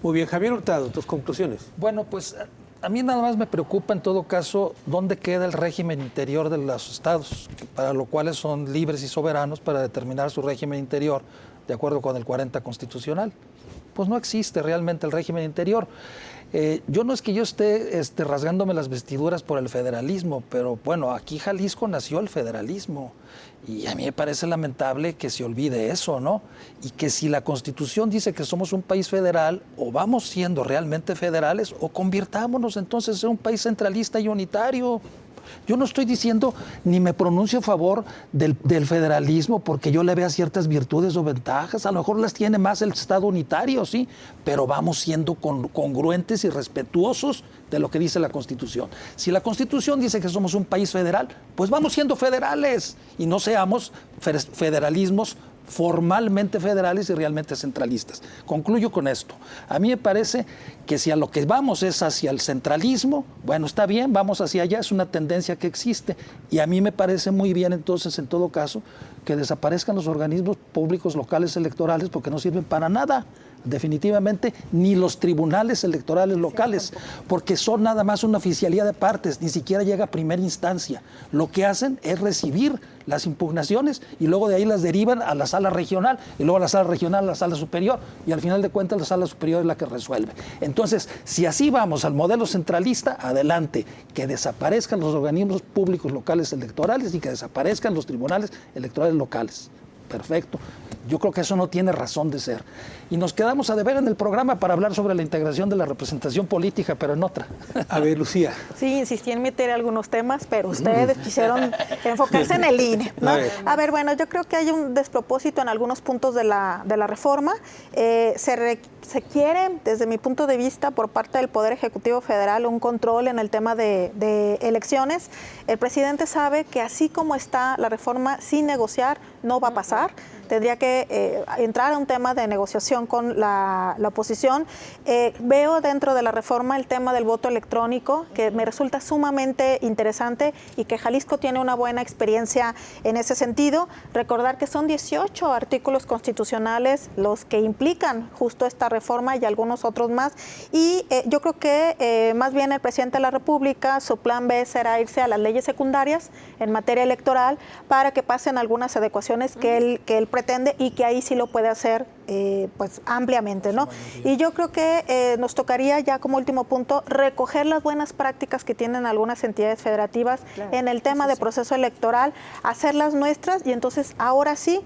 B: Muy bien, Javier Hurtado, tus conclusiones.
D: Bueno, pues a mí nada más me preocupa en todo caso dónde queda el régimen interior de los estados, para lo cual son libres y soberanos para determinar su régimen interior de acuerdo con el 40 constitucional. Pues no existe realmente el régimen interior. Yo no es que yo esté rasgándome las vestiduras por el federalismo, pero bueno, aquí Jalisco nació el federalismo y a mí me parece lamentable que se olvide eso, ¿no? Y que si la Constitución dice que somos un país federal, o vamos siendo realmente federales, o convirtámonos entonces en un país centralista y unitario. Yo no estoy diciendo ni me pronuncio a favor del federalismo porque yo le vea ciertas virtudes o ventajas. A lo mejor las tiene más el Estado unitario, sí, pero vamos siendo congruentes y respetuosos de lo que dice la Constitución. Si la Constitución dice que somos un país federal, pues vamos siendo federales y no seamos federalismos formalmente federales y realmente centralistas. Concluyo con esto. A mí me parece que si a lo que vamos es hacia el centralismo, bueno, está bien, vamos hacia allá, es una tendencia que existe. Y a mí me parece muy bien entonces, en todo caso, que desaparezcan los organismos públicos locales electorales porque no sirven para nada. Definitivamente, ni los tribunales electorales locales, porque son nada más una oficialía de partes, ni siquiera llega a primera instancia. Lo que hacen es recibir las impugnaciones y luego de ahí las derivan a la sala regional y luego a la sala regional a la sala superior y al final de cuentas la sala superior es la que resuelve. Entonces, si así vamos al modelo centralista, adelante, que desaparezcan los organismos públicos locales electorales y que desaparezcan los tribunales electorales locales. Perfecto. Yo creo que eso no tiene razón de ser. Y nos quedamos a deber en el programa para hablar sobre la integración de la representación política, pero en otra.
B: A ver, Lucía.
E: Sí, insistí en meter algunos temas, pero ustedes quisieron enfocarse en el INE, ¿no? A ver, bueno, yo creo que hay un despropósito en algunos puntos de la reforma. Se quiere, desde mi punto de vista, por parte del Poder Ejecutivo Federal, un control en el tema de elecciones. El presidente sabe que así como está la reforma, sin negociar, no va a pasar. Tendría que entrar a un tema de negociación con la oposición. Veo dentro de la reforma el tema del voto electrónico, que me resulta sumamente interesante y que Jalisco tiene una buena experiencia en ese sentido. Recordar que son 18 artículos constitucionales los que implican justo esta reforma y algunos otros más. Y yo creo que más bien el presidente de la República, su plan B será irse a las leyes secundarias en materia electoral para que pasen algunas adecuaciones que él pretende y que ahí sí lo puede hacer pues ampliamente, ¿no? Y yo creo que nos tocaría ya como último punto recoger las buenas prácticas que tienen algunas entidades federativas en el tema de proceso electoral, hacerlas nuestras y entonces ahora sí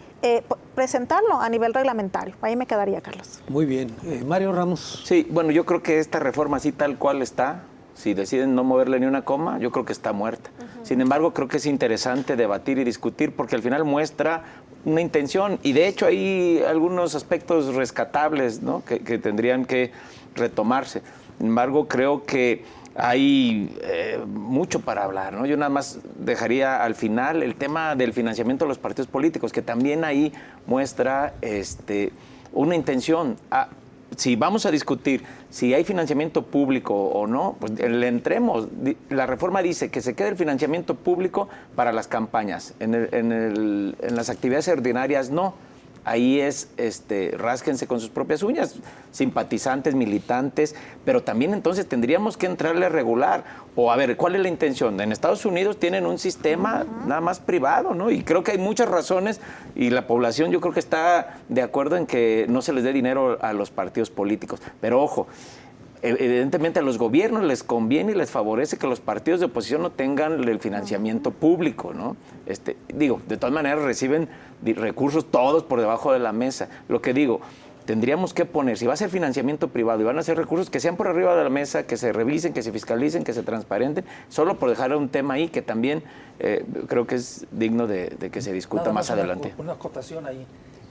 E: presentarlo a nivel reglamentario. Ahí me quedaría, Carlos.
B: Muy bien. Mario Ramos.
F: Sí, bueno, yo creo que esta reforma así tal cual está, si deciden no moverle ni una coma, yo creo que está muerta. Sin embargo, creo que es interesante debatir y discutir porque al final muestra una intención y de hecho hay algunos aspectos rescatables, ¿no? que tendrían que retomarse. Sin embargo, creo que hay mucho para hablar, ¿no? Yo nada más dejaría al final el tema del financiamiento de los partidos políticos, que también ahí muestra una intención. Si vamos a discutir si hay financiamiento público o no, pues le entremos. La reforma dice que se quede el financiamiento público para las campañas. En las actividades ordinarias no. Ahí es, rásquense con sus propias uñas, simpatizantes, militantes, pero también entonces tendríamos que entrarle a regular. O a ver, ¿cuál es la intención? En Estados Unidos tienen un sistema nada más privado, ¿no? Y creo que hay muchas razones y la población yo creo que está de acuerdo en que no se les dé dinero a los partidos políticos. Pero ojo, evidentemente a los gobiernos les conviene y les favorece que los partidos de oposición no tengan el financiamiento público, ¿no? De todas maneras reciben recursos todos por debajo de la mesa. Lo que digo, tendríamos que poner, si va a ser financiamiento privado y van a ser recursos que sean por arriba de la mesa, que se revisen, que se fiscalicen, que se transparenten, solo por dejar un tema ahí que también creo que es digno de que se discuta más adelante.
D: Una acotación ahí.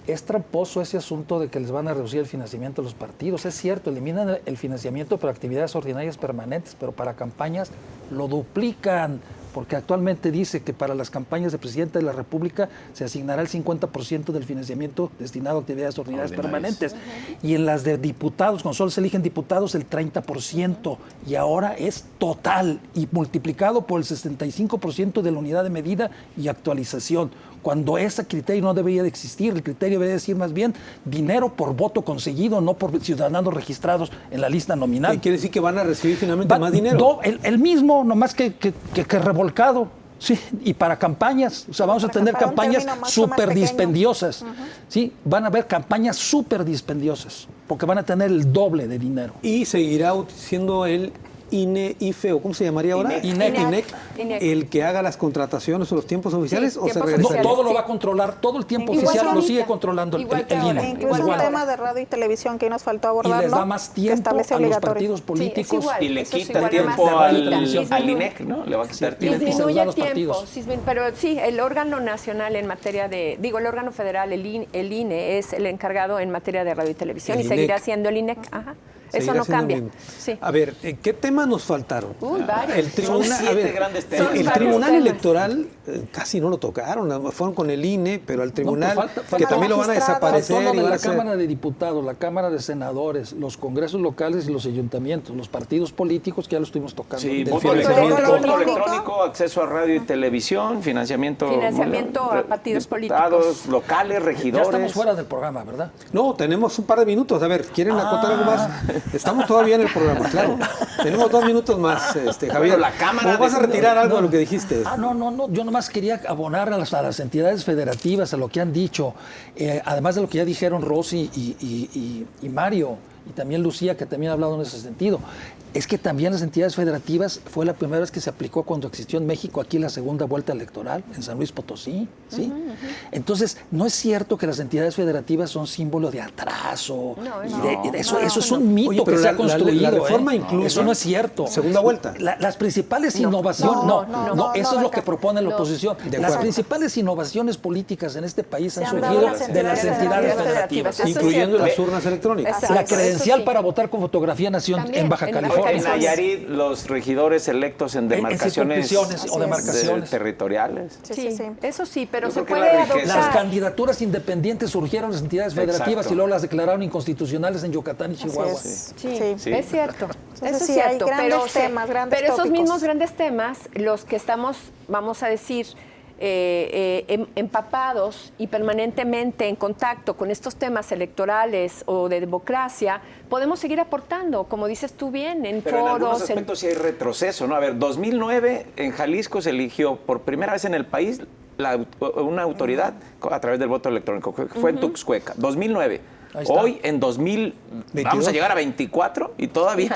D: Es tramposo ese asunto de que les van a reducir el financiamiento a los partidos. Es cierto, eliminan el financiamiento para actividades ordinarias permanentes, pero para campañas lo duplican, porque actualmente dice que para las campañas de presidente de la República se asignará el 50% del financiamiento destinado a actividades ordinarias permanentes. Y en las de diputados, cuando solo se eligen diputados, el 30%. Y ahora es total y multiplicado por el 65% de la unidad de medida y actualización. Cuando ese criterio no debería de existir, el criterio debería decir más bien dinero por voto conseguido, no por ciudadanos registrados en la lista nominal.
B: ¿Quiere decir que van a recibir finalmente más dinero?
D: El mismo, nomás que revolcado. Sí, y para campañas, o sea, vamos a tener campañas súper dispendiosas. Sí, van a haber campañas súper dispendiosas, porque van a tener el doble de dinero.
B: Y seguirá siendo el INE-IFE, o ¿cómo se llamaría ahora? INEC, el que haga las contrataciones o los tiempos oficiales,
C: sí,
B: o se regresa.
D: No, todo lo va a controlar, todo el tiempo oficial lo sigue controlando el INE.
E: Incluso un tema de radio y televisión que nos faltó abordar,
D: y les da más tiempo a los partidos políticos.
C: Igual,
F: y le quita tiempo al INEC, ¿no? Le va a quitar tiempo.
C: Disminuye el tiempo, pero sí, el órgano nacional en materia el órgano federal, el INE, es el encargado en materia de radio y televisión y seguirá siendo el INEC. Ajá. Eso no cambia. Sí.
B: A ver, ¿qué temas nos faltaron?
C: Varios.
B: El tribunal,
F: grandes temas.
B: El tribunal electoral casi no lo tocaron, fueron con el INE, pero al tribunal, falta que también lo van a desaparecer.
D: Y la Cámara de Diputados, la Cámara de Senadores, los congresos locales y los ayuntamientos, los partidos políticos que ya lo estuvimos tocando.
F: Sí, voto electrónico, acceso a radio y televisión, financiamiento
C: a partidos políticos.
F: Locales, regidores.
D: Ya estamos fuera del programa, ¿verdad?
B: No, tenemos un par de minutos. A ver, ¿quieren acotar algo más? Estamos todavía en el programa, claro. Tenemos 2 minutos más, Javier. ¿Cómo vas a retirar algo de lo que dijiste?
D: No. Yo nomás quería abonar a las entidades federativas, a lo que han dicho, además de lo que ya dijeron Rosy y Mario, y también Lucía, que también ha hablado en ese sentido. Es que también las entidades federativas fue la primera vez que se aplicó cuando existió en México aquí la segunda vuelta electoral, en San Luis Potosí, ¿sí? Entonces, no es cierto que las entidades federativas son símbolo de atraso. Eso es un mito que se ha construido.
B: La reforma incluye.
D: Eso no es cierto.
B: Segunda vuelta.
D: Las principales innovaciones, eso es lo que propone la oposición. Las principales innovaciones políticas en este país han surgido de las entidades federativas.
B: Incluyendo las urnas electrónicas.
D: La credencial credencial
C: sí.
D: para votar con fotografía nació
C: También,
D: en Baja
C: en Baja
D: California.
F: En
C: California.
F: Nayarit, los regidores electos en demarcaciones
D: circunscripciones o demarcaciones.
F: territoriales.
C: Sí, eso sí, pero
F: Yo
C: se
F: creo que
C: puede
F: la riqueza-
D: Las
C: adoptar.
D: candidaturas independientes surgieron en las entidades federativas
F: Exacto.
D: y luego las declararon inconstitucionales en Yucatán y Chihuahua.
E: es.
C: Sí,
E: Sí.
C: es cierto.
E: Entonces,
C: Eso es
E: sí, hay
C: cierto.
E: grandes temas, grandes
C: pero esos
E: tópicos.
C: mismos grandes temas, los que estamos, vamos a decir, empapados y permanentemente en contacto con estos temas electorales o de democracia, podemos seguir aportando, como dices tú bien, en
F: Pero en algunos
C: foros.
F: aspectos sí hay retroceso, ¿no? A ver, 2009 en Jalisco se eligió por primera vez en el país una autoridad a través del voto electrónico, que fue en Tuxcueca, 2009.
D: Ahí está.
F: Hoy, en 2000, vamos a llegar a 24 y todavía,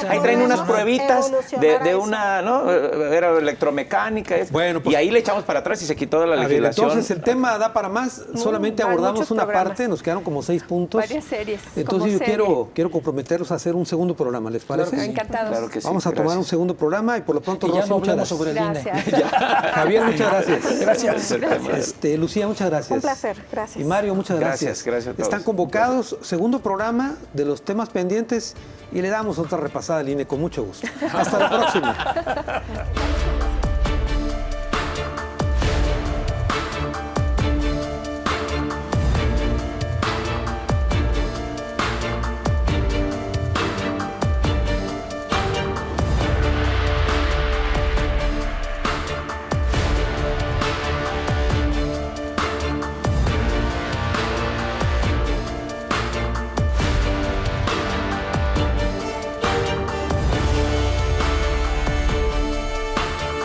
F: ahí traen unas
E: no,
F: pruebitas
E: evolucionará
F: de
E: eso.
F: una, ¿no? Era electromecánica.
B: Bueno, pues-
F: y ahí le echamos para atrás y se quitó de la
B: A ver,
F: legislación.
B: entonces el tema da para más, solamente
C: hay
B: abordamos
C: muchos
B: una
C: programas.
B: parte, nos quedaron como 6 puntos.
C: Varias series, como
B: Entonces yo
C: serie.
B: quiero comprometerlos a hacer un segundo programa, ¿les parece?
D: Claro que sí.
C: Encantados.
F: Claro que sí,
B: Vamos a tomar un
F: gracias.
B: segundo programa y por lo pronto,
D: Y ya
B: Rosy,
D: no
B: muchas
D: hablamos
B: gracias.
D: sobre el INE.
C: Gracias.
B: Javier, muchas gracias.
D: Gracias.
F: El tema de-
B: Lucía, muchas gracias.
E: Un placer, gracias.
B: Y Mario, muchas gracias.
F: Gracias a todos.
B: Están convocados, segundo programa de los temas pendientes y le damos otra repasada al INE con mucho gusto. Hasta la próxima.